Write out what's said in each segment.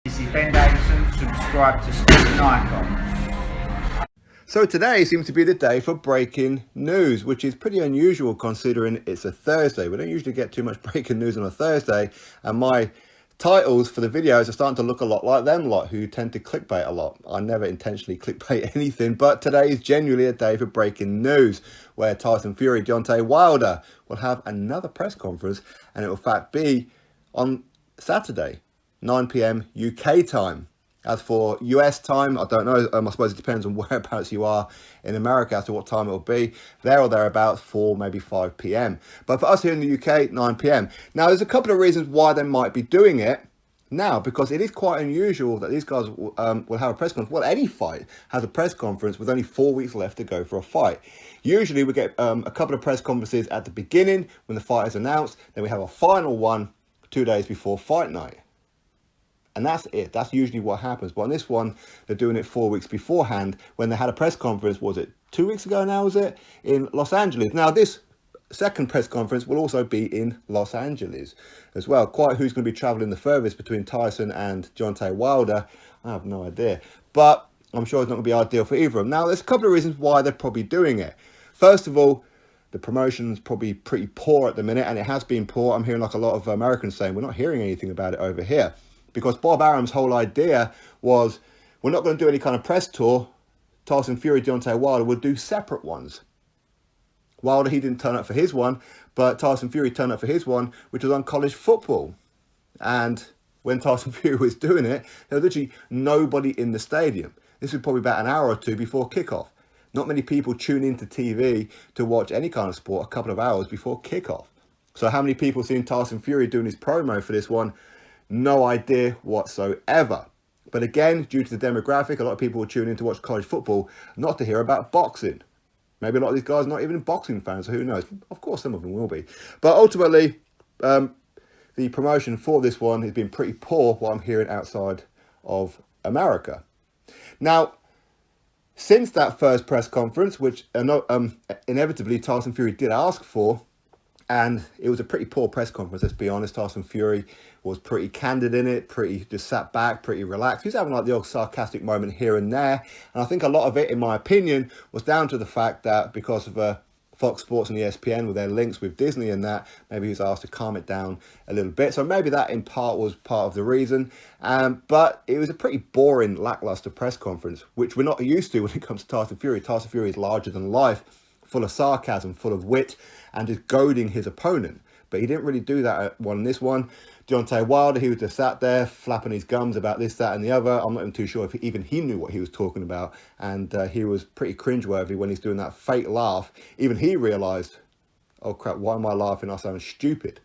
This is Ben Davison. Subscribe to Stephen Icon. So today seems to be the day for breaking news, which is pretty unusual considering it's a Thursday. We don't usually get too much breaking news on a Thursday, and my titles for the videos are starting to look a lot like them lot who tend to clickbait a lot. I never intentionally clickbait anything, but today is genuinely a day for breaking news, where Tyson Fury, Deontay Wilder will have another press conference, and it will in fact be on Saturday, 9 p.m. UK time. As for US time, I don't know. I suppose it depends on whereabouts you are in America as to what time it will be. There or thereabouts for maybe 5 p.m. But for us here in the UK, 9 p.m. Now, there's a couple of reasons why they might be doing it now, because it is quite unusual that these guys will have a press conference. Well, any fight has a press conference with only 4 weeks left to go for a fight. Usually we get a couple of press conferences at the beginning when the fight is announced. Then we have a final one 2 days before fight night. And that's it. That's usually what happens. But on this one, they're doing it 4 weeks beforehand when they had a press conference, was it 2 weeks ago now, was it? In Los Angeles. Now, this second press conference will also be in Los Angeles as well. Quite who's going to be traveling the furthest between Tyson and Deontay Wilder, I have no idea. But I'm sure it's not going to be ideal for either of them. Now, there's a couple of reasons why they're probably doing it. First of all, the promotion's probably pretty poor at the minute, and it has been poor. I'm hearing like a lot of Americans saying we're not hearing anything about it over here. Because Bob Arum's whole idea was, we're not going to do any kind of press tour. Tyson Fury, Deontay Wilder would do separate ones. Wilder, he didn't turn up for his one, but Tyson Fury turned up for his one, which was on college football. And when Tyson Fury was doing it, there was literally nobody in the stadium. This was probably about an hour or two before kickoff. Not many people tune into TV to watch any kind of sport a couple of hours before kickoff. So how many people seen Tyson Fury doing his promo for this one? No idea whatsoever. But again, due to the demographic, a lot of people will tune in to watch college football, not to hear about boxing. Maybe a lot of these guys are not even boxing fans, so who knows? Of course, some of them will be. But ultimately, the promotion for this one has been pretty poor, what I'm hearing outside of America. Now, since that first press conference, which inevitably Tyson Fury did ask for, and it was a pretty poor press conference, let's be honest. Tyson Fury was pretty candid in it, pretty just sat back, pretty relaxed. He was having like the old sarcastic moment here and there. And I think a lot of it, in my opinion, was down to the fact that because of Fox Sports and ESPN with their links with Disney and that, maybe he was asked to calm it down a little bit. So maybe that in part was part of the reason. But it was a pretty boring, lackluster press conference, which we're not used to when it comes to Tyson Fury. Tyson Fury is larger than life, full of sarcasm, full of wit, and just goading his opponent. But he didn't really do that on this one. Deontay Wilder, he was just sat there flapping his gums about this, that and the other. I'm not even too sure if even he knew what he was talking about. And he was pretty cringeworthy when he's doing that fake laugh. Even he realised, oh crap, why am I laughing? I sound stupid.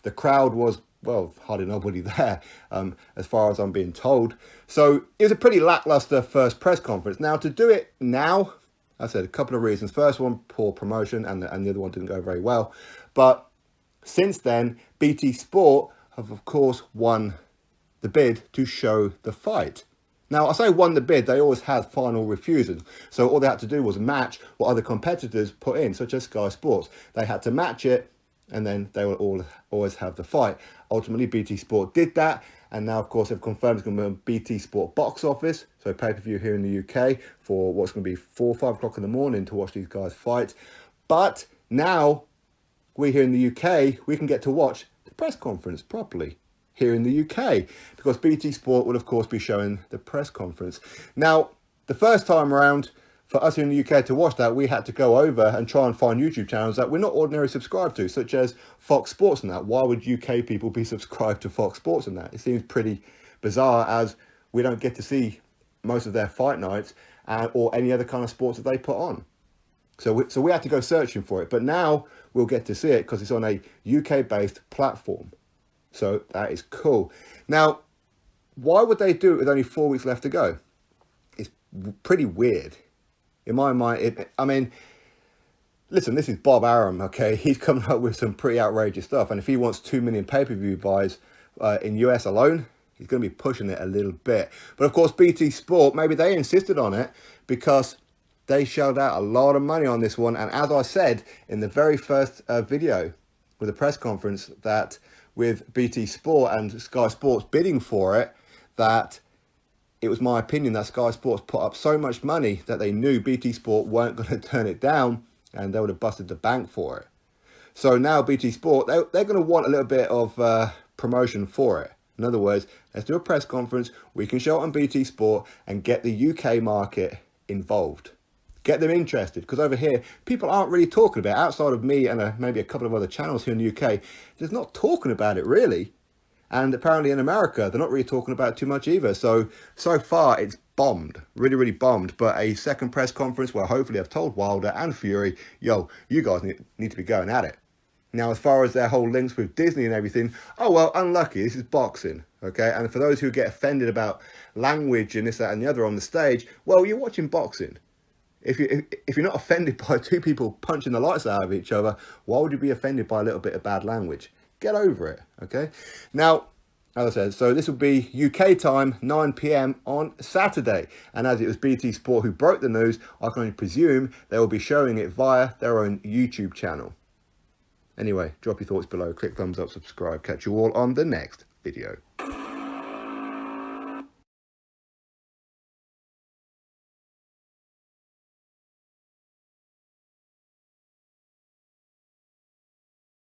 The crowd was, well, hardly nobody there, as far as I'm being told. So it was a pretty lackluster first press conference. Now, to do it now, I said a couple of reasons. First one, poor promotion, and the other one didn't go very well. But since then, BT Sport have, of course, won the bid to show the fight. Now, I say won the bid, they always had final refusals. So all they had to do was match what other competitors put in, such as Sky Sports. They had to match it, and then they will always have the fight. Ultimately, BT Sport did that. And now, of course, they've confirmed it's going to be on BT Sport box office. So pay-per-view here in the UK for what's going to be 4 or 5 o'clock in the morning to watch these guys fight. But now, we here in the UK, we can get to watch the press conference properly here in the UK. Because BT Sport will, of course, be showing the press conference. Now, the first time around, for us here in the UK to watch that, we had to go over and try and find YouTube channels that we're not ordinarily subscribed to, such as Fox Sports and that. Why would UK people be subscribed to Fox Sports and that? It seems pretty bizarre, as we don't get to see most of their fight nights or any other kind of sports that they put on. So we had to go searching for it. But now we'll get to see it because it's on a UK-based platform. So that is cool. Now, why would they do it with only 4 weeks left to go? It's pretty weird. In my mind, I mean, listen, this is Bob Arum, okay? He's coming up with some pretty outrageous stuff. And if he wants 2 million pay-per-view buys in US alone, he's going to be pushing it a little bit. But of course, BT Sport, maybe they insisted on it because they shelled out a lot of money on this one. And as I said in the very first video with the press conference, that with BT Sport and Sky Sports bidding for it, that it was my opinion that Sky Sports put up so much money that they knew BT Sport weren't going to turn it down, and they would have busted the bank for it. So now BT Sport, they're going to want a little bit of promotion for it. In other words, let's do a press conference, we can show it on BT Sport and get the UK market involved. Get them interested, because over here, people aren't really talking about it. Outside of me and maybe a couple of other channels here in the UK, they're not talking about it really. And apparently in America, they're not really talking about it too much either. So far, it's bombed, really, really bombed. But a second press conference where hopefully I've told Wilder and Fury, yo, you guys need to be going at it. Now, as far as their whole links with Disney and everything, oh, well, unlucky. This is boxing, okay? And for those who get offended about language and this, that, and the other on the stage, well, you're watching boxing. If you're not offended by two people punching the lights out of each other, why would you be offended by a little bit of bad language? Get over it, okay? Now, as I said, so this will be UK time, 9 PM on Saturday. And as it was BT Sport who broke the news, I can only presume they will be showing it via their own YouTube channel. Anyway, drop your thoughts below, click thumbs up, subscribe. Catch you all on the next video.